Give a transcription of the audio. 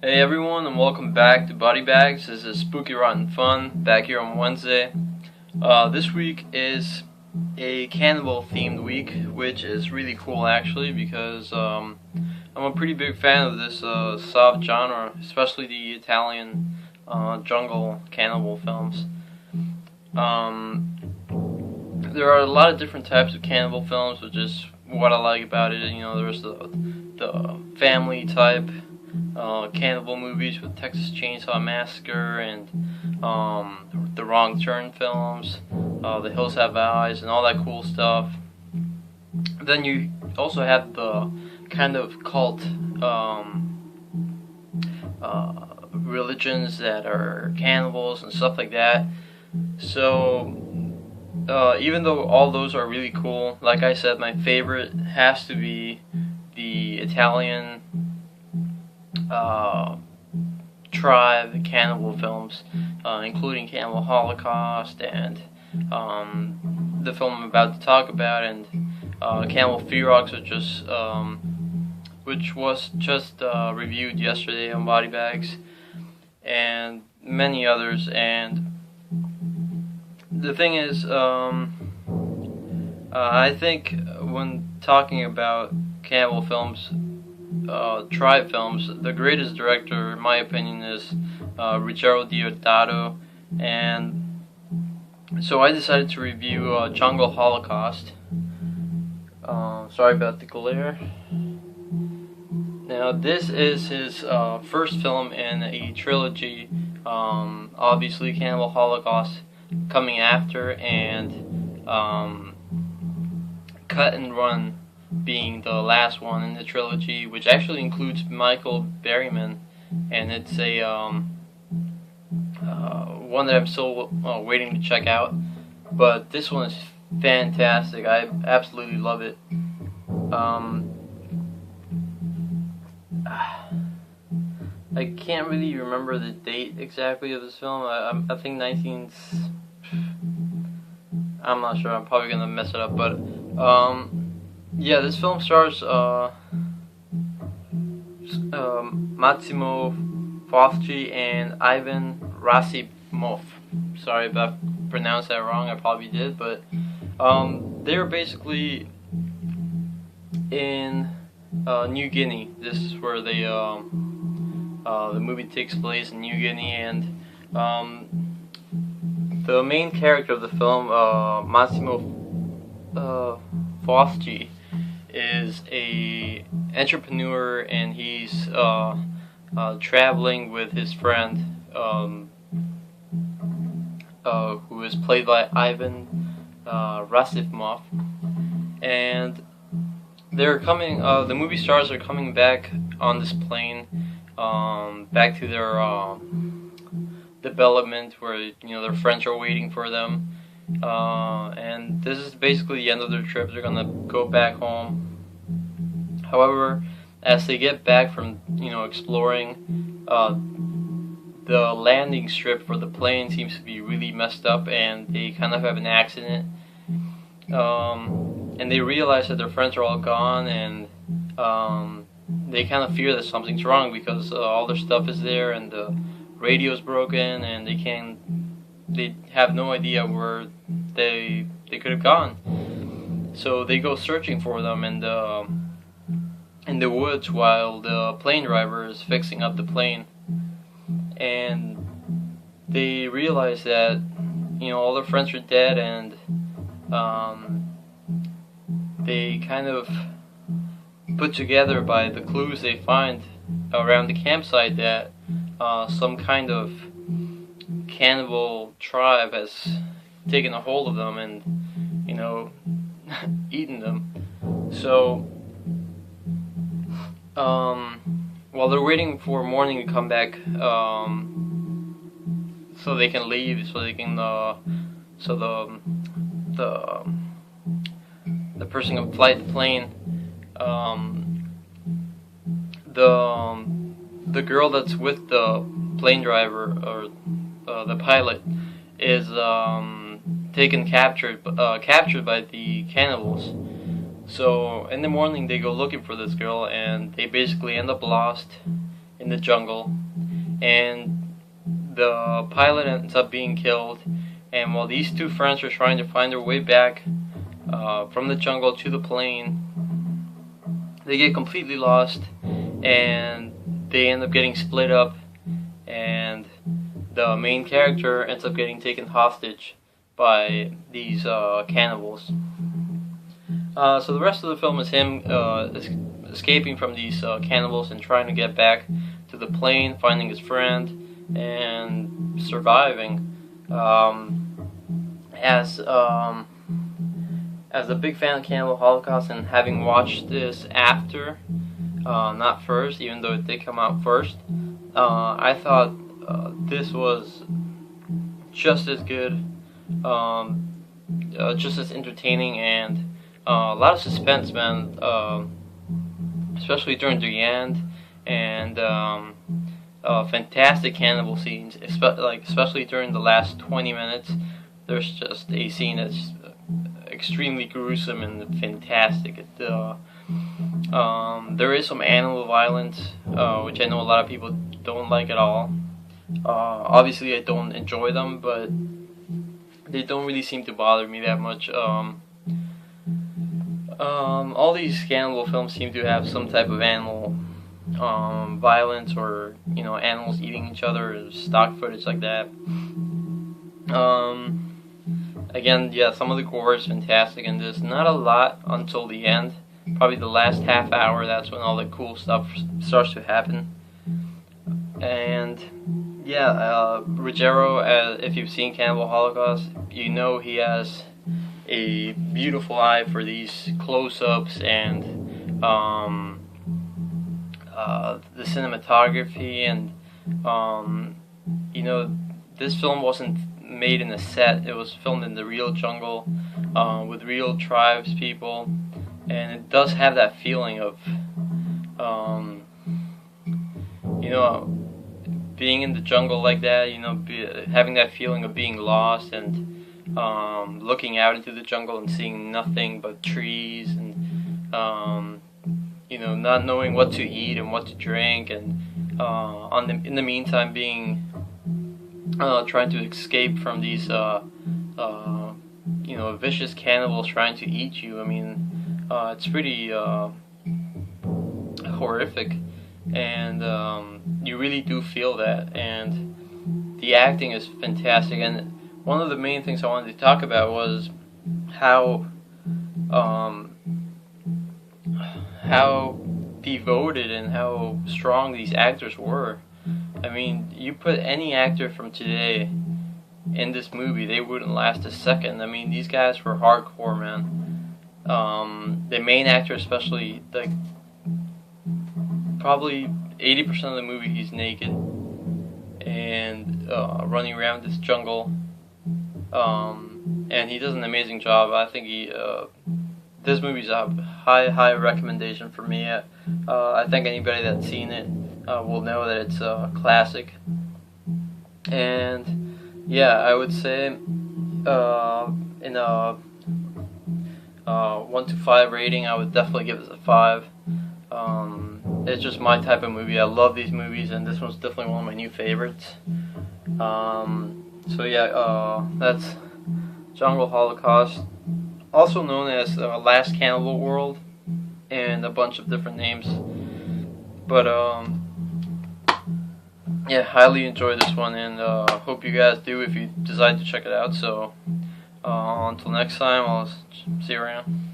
Hey everyone, and welcome back to Body Bags. This is Spooky Rotten Fun, back here on Wednesday. This week is a cannibal themed week, which is really cool actually, because I'm a pretty big fan of this soft genre, especially the Italian jungle cannibal films. There are a lot of different types of cannibal films, which is what I like about it. You know, there's the family type cannibal movies with Texas Chainsaw Massacre and the Wrong Turn films, The Hills Have Eyes, and all that cool stuff. Then you also have the kind of cult religions that are cannibals and stuff like that. So even though all those are really cool, like I said, my favorite has to be the Italian tribe cannibal films, including Cannibal Holocaust and the film I'm about to talk about, and Cannibal Ferox, which was just reviewed yesterday on Body Bags, and many others. And the thing is, I think when talking about cannibal films, tribe films, the greatest director, in my opinion, is Ruggero Deodato, and so I decided to review Jungle Holocaust. Sorry about the glare. Now, this is his first film in a trilogy. Obviously, Cannibal Holocaust coming after, and Cut and Run being the last one in the trilogy, which actually includes Michael Berryman, and it's a one that I'm still waiting to check out. But this one is fantastic. I absolutely love it. I can't really remember the date exactly of this film. I think I'm not sure. I'm probably gonna mess it up, but yeah, this film stars Massimo Fauci and Ivan Rasimov. Sorry if I pronounced that wrong. I probably did, but they're basically in New Guinea. This is where the movie takes place in New Guinea, and the main character of the film, Massimo Fauci, is a entrepreneur, and he's traveling with his friend, who is played by Ivan Rasimov, and they're coming. The movie stars are coming back on this plane, back to their development, where their friends are waiting for them. And this is basically the end of their trip. They're gonna go back home. However, as they get back from exploring, the landing strip for the plane seems to be really messed up, and they kind of have an accident. And they realize that their friends are all gone, and they kind of fear that something's wrong, because all their stuff is there, and the radio's broken, and they have no idea where they could have gone. So they go searching for them in the woods, while the plane driver is fixing up the plane, and they realize that all their friends are dead, and they kind of put together by the clues they find around the campsite that some kind of cannibal tribe has taken a hold of them and eaten them. So while they're waiting for morning to come back, so they can leave, so they can so the person can fly the plane, the girl that's with the plane driver, or the pilot, is captured by the cannibals. So in the morning they go looking for this girl, and they basically end up lost, in the jungle, and the pilot ends up being killed. And while these two friends are trying to find their way back from the jungle to the plane, they get completely lost, and they end up getting split up, and the main character ends up getting taken hostage by these cannibals. So the rest of the film is him escaping from these cannibals and trying to get back to the plane, finding his friend, and surviving. As a big fan of Cannibal Holocaust, and having watched this after, not first, even though it did come out first, I thought this was just as good, just as entertaining, and a lot of suspense, man, especially during the end, and fantastic cannibal scenes, especially during the last 20 minutes. There's just a scene that's extremely gruesome and fantastic. There is some animal violence, which I know a lot of people don't like at all. Obviously, I don't enjoy them, but they don't really seem to bother me that much. All these cannibal films seem to have some type of animal violence, or animals eating each other, or stock footage like that. Again, yeah, some of the gore is fantastic in this. Not a lot until the end. Probably the last half hour, that's when all the cool stuff starts to happen. And yeah, Ruggiero, if you've seen Cannibal Holocaust, you know he has a beautiful eye for these close-ups and the cinematography, and this film wasn't made in a set. It was filmed in the real jungle with real tribes people, and it does have that feeling of being in the jungle like that, having that feeling of being lost, and looking out into the jungle and seeing nothing but trees, and not knowing what to eat and what to drink, and in the meantime being trying to escape from these vicious cannibals trying to eat you. I mean, it's pretty horrific, and you really do feel that, and the acting is fantastic. And one of the main things I wanted to talk about was how devoted and how strong these actors were. I mean, you put any actor from today in this movie, they wouldn't last a second. I mean, these guys were hardcore, man. The main actor especially, like, probably 80% of the movie he's naked and running around this jungle. And he does an amazing job. I think this movie's a high recommendation for me. I think anybody that's seen it will know that it's a classic. And yeah, I would say in a 1 to 5 rating, I would definitely give this a 5. It's just my type of movie. I love these movies, and this one's definitely one of my new favorites. So yeah, that's Jungle Holocaust, also known as Last Cannibal World, and a bunch of different names. But yeah, highly enjoyed this one, and hope you guys do if you decide to check it out. So until next time, I'll see you around.